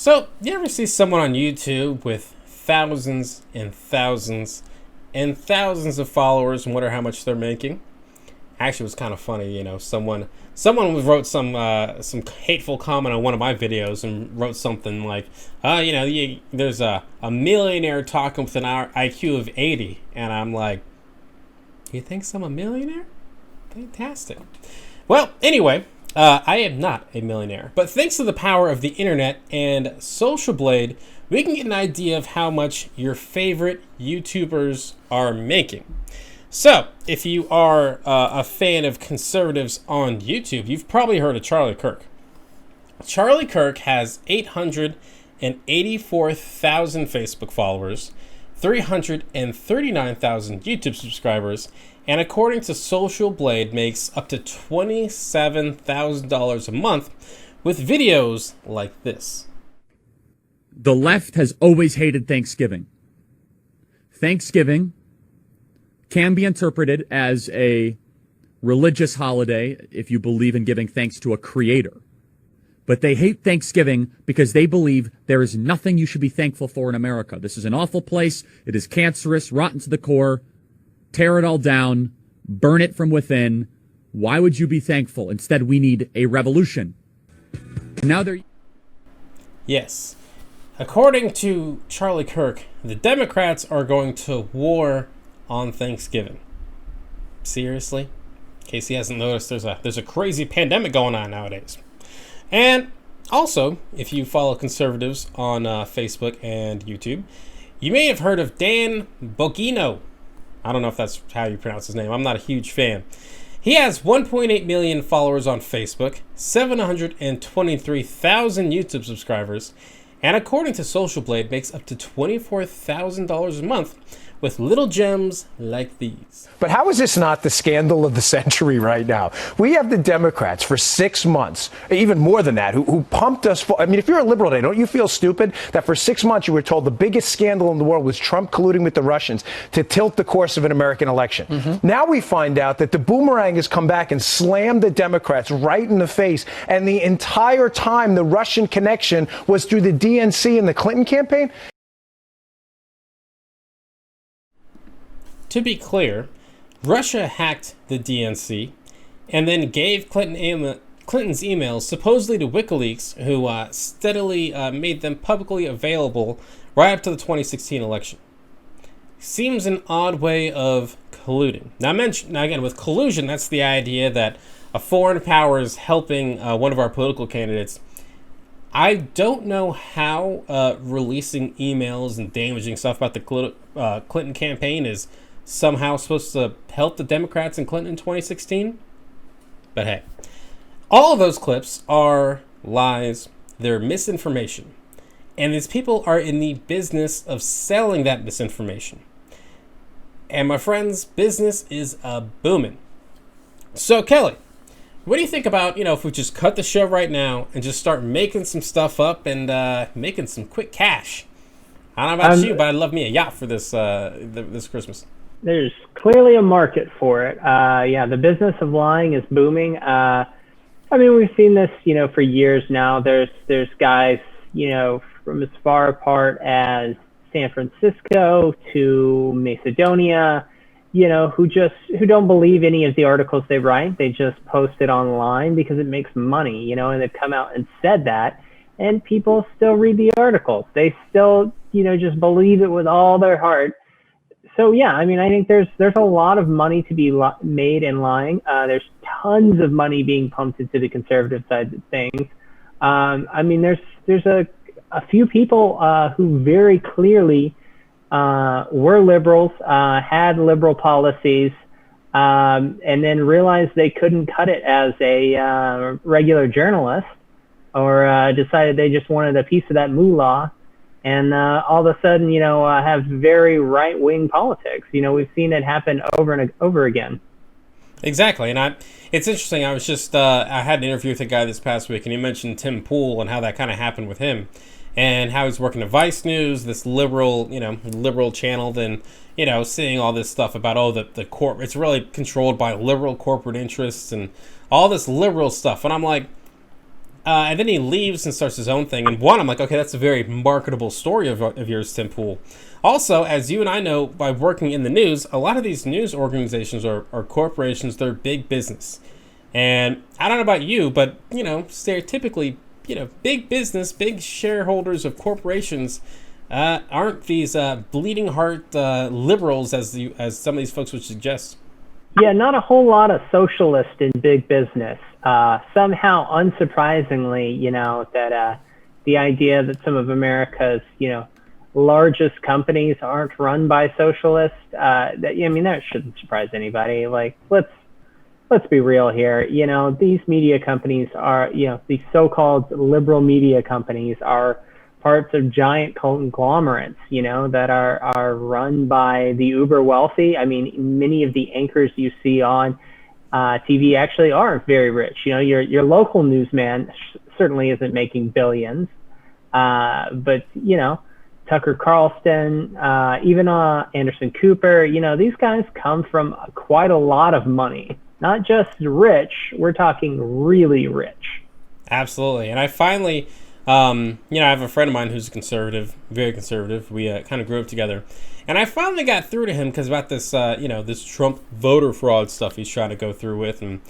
So, you ever see someone on YouTube with thousands and thousands and thousands of followers and wonder how much they're making? Actually, it was kind of funny, someone wrote some hateful comment on one of my videos and wrote something like, there's a millionaire talking with an IQ of 80, and I'm like, you think I'm a millionaire? Fantastic. Well, anyway, I am not a millionaire, but thanks to the power of the internet and Social Blade, we can get an idea of how much your favorite YouTubers are making. So, if you are a fan of conservatives on YouTube, you've probably heard of Charlie Kirk. Charlie Kirk has 884,000 Facebook followers, 339,000 YouTube subscribers, and according to Social Blade, makes up to $27,000 a month with videos like this. The left has always hated Thanksgiving. Thanksgiving can be interpreted as a religious holiday if you believe in giving thanks to a creator. But they hate Thanksgiving because they believe there is nothing you should be thankful for in America. This is an awful place. It is cancerous, rotten to the core. Tear it all down. Burn it from within. Why would you be thankful? Instead, we need a revolution. Now they're... Yes. According to Charlie Kirk, the Democrats are going to war on Thanksgiving. Seriously? In case he hasn't noticed, there's a crazy pandemic going on nowadays. And also, if you follow conservatives on Facebook and YouTube, you may have heard of Dan Bongino. I don't know if that's how you pronounce his name. I'm not a huge fan. He has 1.8 million followers on Facebook, 723,000 YouTube subscribers, and according to Social Blade, makes up to $24,000 a month with little gems like these. But how is this not the scandal of the century right now? We have the Democrats for 6 months, even more than that, who pumped us. I mean, if you're a liberal today, don't you feel stupid that for 6 months you were told the biggest scandal in the world was Trump colluding with the Russians to tilt the course of an American election? Now we find out that the boomerang has come back and slammed the Democrats right in the face. And the entire time the Russian connection was through the DNC and the Clinton campaign. To be clear, Russia hacked the DNC and then gave Clinton's emails supposedly to WikiLeaks, who steadily made them publicly available right up to the 2016 election. Seems an odd way of colluding. Now again, with collusion, that's the idea that a foreign power is helping one of our political candidates. I don't know how releasing emails and damaging stuff about the Clinton campaign is somehow supposed to help the Democrats in Clinton in 2016. But hey, all of those clips are lies. They're misinformation. And these people are in the business of selling that misinformation. And my friends, business is booming. So Kelly, what do you think about, if we just cut the show right now and just start making some stuff up and making some quick cash? I don't know about you, but I'd love me a yacht for this this Christmas. There's clearly a market for it. The business of lying is booming. We've seen this, for years now. There's guys, from as far apart as San Francisco to Macedonia, who don't believe any of the articles they write. They just post it online because it makes money, and they've come out and said that, and people still read the articles. They still, just believe it with all their heart. So yeah, I think there's a lot of money to be made in lying. There's tons of money being pumped into the conservative side of things. There's a few people who very clearly were liberals, had liberal policies, and then realized they couldn't cut it as a regular journalist, or decided they just wanted a piece of that moolah. And all of a sudden, have very right-wing politics. We've seen it happen over and over again. Exactly, and it's interesting. I was just I had an interview with a guy this past week, and he mentioned Tim Pool and how that kind of happened with him, and how he's working at Vice News, this liberal channel, then seeing all this stuff about the corp. It's really controlled by liberal corporate interests and all this liberal stuff, and I'm like, And then he leaves and starts his own thing. And one, I'm like, okay, that's a very marketable story of yours, Tim Pool. Also, as you and I know, by working in the news, a lot of these news organizations are corporations. They're big business. And I don't know about you, but, stereotypically, big business, big shareholders of corporations aren't these bleeding heart liberals as some of these folks would suggest. Yeah, not a whole lot of socialists in big business. Somehow, unsurprisingly, that the idea that some of America's, largest companies aren't run by socialists, that shouldn't surprise anybody. Like, let's be real here. These media companies are, these so-called liberal media companies are parts of giant conglomerates, that are run by the uber wealthy. I mean, many of the anchors you see on TV actually aren't very rich. Your local newsman certainly isn't making billions, but Tucker Carlson, even Anderson Cooper, these guys come from quite a lot of money. Not just rich, we're talking really rich. Absolutely. And I finally, I have a friend of mine who's a conservative, very conservative. We kind of grew up together. And I finally got through to him because about this, this Trump voter fraud stuff he's trying to go through with. And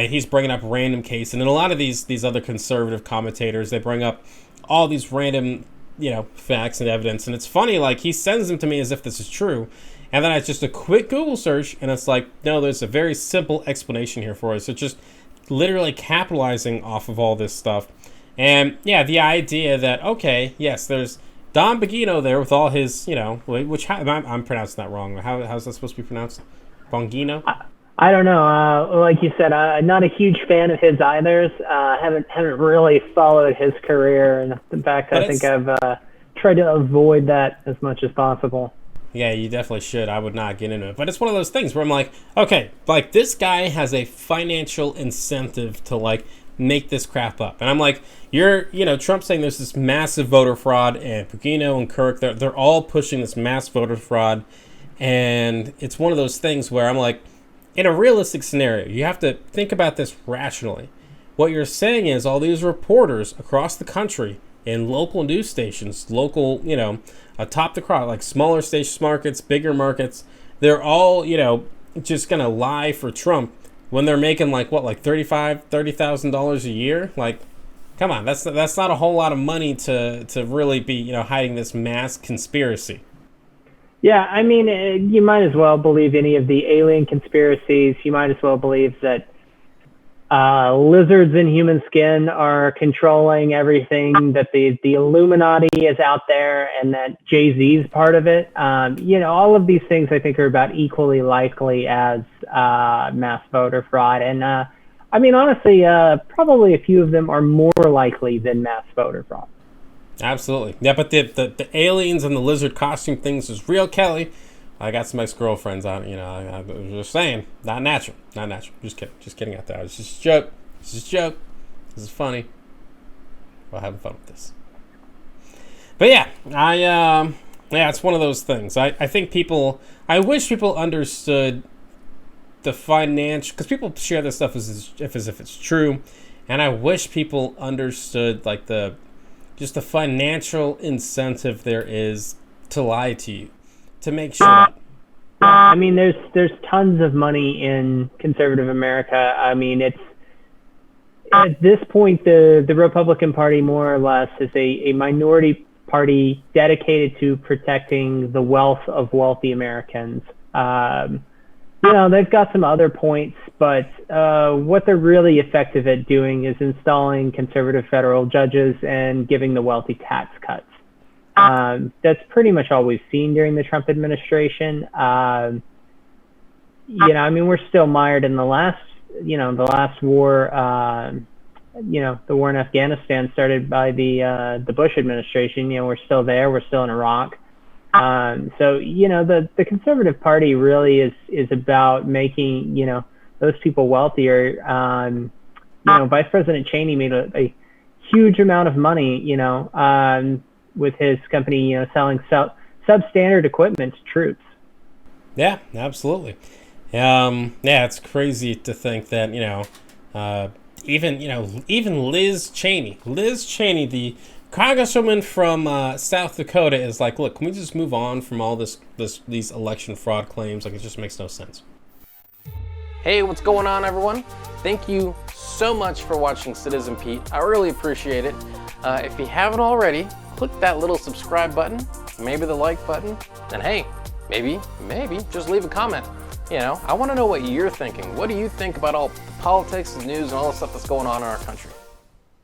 he's bringing up random cases. And then a lot of these other conservative commentators, they bring up all these random, facts and evidence. And it's funny, like, he sends them to me as if this is true. And then it's just a quick Google search, and it's like, no, there's a very simple explanation here for us. It's just literally capitalizing off of all this stuff. And, yeah, the idea that, okay, yes, there's Don Bongino there with all his, which I'm pronouncing that wrong. How's that supposed to be pronounced? Bongino? I don't know. Like you said, I'm not a huge fan of his either. Haven't really followed his career. And in fact, I think I've tried to avoid that as much as possible. Yeah, you definitely should. I would not get into it. But it's one of those things where I'm like, okay, like, this guy has a financial incentive to, like, make this crap up. And I'm like, Trump's saying there's this massive voter fraud, and Bongino and Kirk, they're all pushing this mass voter fraud. And it's one of those things where I'm like, in a realistic scenario, you have to think about this rationally. What you're saying is all these reporters across the country in local news stations, local, atop the crowd, like smaller station markets, bigger markets, they're all, just going to lie for Trump when they're making like $30,000 a year. Like, come on, that's not a whole lot of money to really be, hiding this mass conspiracy. Yeah, I mean, you might as well believe any of the alien conspiracies. You might as well believe that lizards in human skin are controlling everything, that the Illuminati is out there, and that Jay-Z's part of it. All of these things I think are about equally likely as mass voter fraud. And honestly, probably a few of them are more likely than mass voter fraud. Absolutely. Yeah, but the aliens and the lizard costume things is real, Kelly. I got some ex-girlfriends on, I was just saying, not natural. Just kidding out there. It's just a joke. This is funny. We're having fun with this. But yeah, it's one of those things. I think I wish people understood the financial, because people share this stuff as if it's true, and I wish people understood like the financial incentive there is to lie to you, to make shit up. I mean, there's tons of money in conservative America. I mean, it's at this point the Republican Party more or less is a minority party dedicated to protecting the wealth of wealthy Americans. They've got some other points, but what they're really effective at doing is installing conservative federal judges and giving the wealthy tax cuts. That's pretty much all we've seen during the Trump administration. We're still mired in the last war. The war in Afghanistan started by the Bush administration. We're still there. We're still in Iraq. So the Conservative Party really is about making those people wealthier. Vice President Cheney made a huge amount of money. With his company, selling substandard equipment to troops. Yeah, absolutely. It's crazy to think that even Liz Cheney, the congresswoman from South Dakota, is like, look, can we just move on from all these election fraud claims? Like, it just makes no sense. Hey, what's going on, everyone? Thank you so much for watching Citizen Pete. I really appreciate it. If you haven't already, click that little subscribe button, maybe the like button, and hey, maybe just leave a comment. I want to know what you're thinking. What do you think about all the politics and news and all the stuff that's going on in our country?